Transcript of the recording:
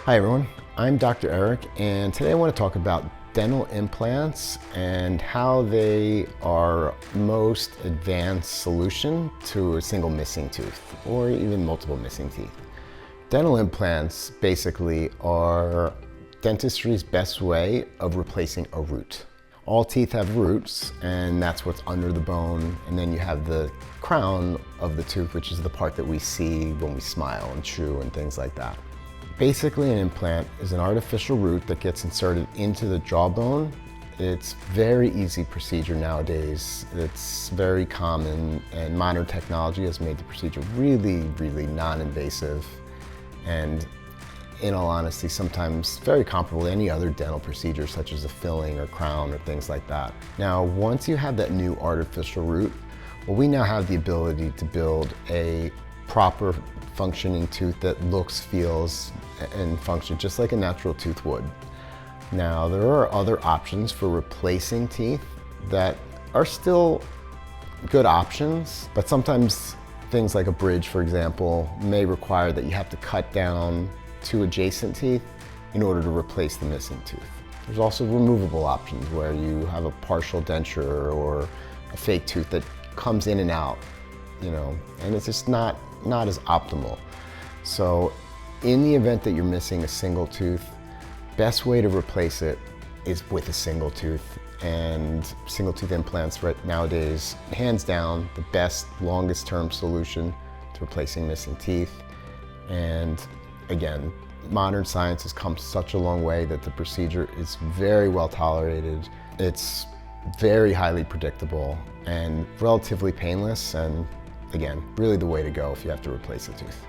Hi everyone, I'm Dr. Eric, and today I want to talk about dental implants and how they are most advanced solution to a single missing tooth or even multiple missing teeth. Dental implants basically are dentistry's best way of replacing a root. All teeth have roots, and that's what's under the bone, and then you have the crown of the tooth, which is the part that we see when we smile and chew and things like that. Basically, an implant is an artificial root that gets inserted into the jawbone. It's very easy procedure nowadays. It's very common, and modern technology has made the procedure really non-invasive, and in all honesty, sometimes very comparable to any other dental procedure, such as a filling or crown or things like that. Now, once you have that new artificial root, well, we now have the ability to build a proper functioning tooth that looks, feels, and functions just like a natural tooth would. Now, there are other options for replacing teeth that are still good options, but sometimes things like a bridge, for example, may require that you have to cut down two adjacent teeth in order to replace the missing tooth. There's also removable options where you have a partial denture or a fake tooth that comes in and out, and it's just not as optimal. So in the event that you're missing a single tooth, best way to replace it is with a single tooth, and single tooth implants right nowadays, hands down, the best, longest term solution to replacing missing teeth. And again, modern science has come such a long way that the procedure is very well tolerated. It's very highly predictable and relatively painless, and again, really the way to go if you have to replace a tooth.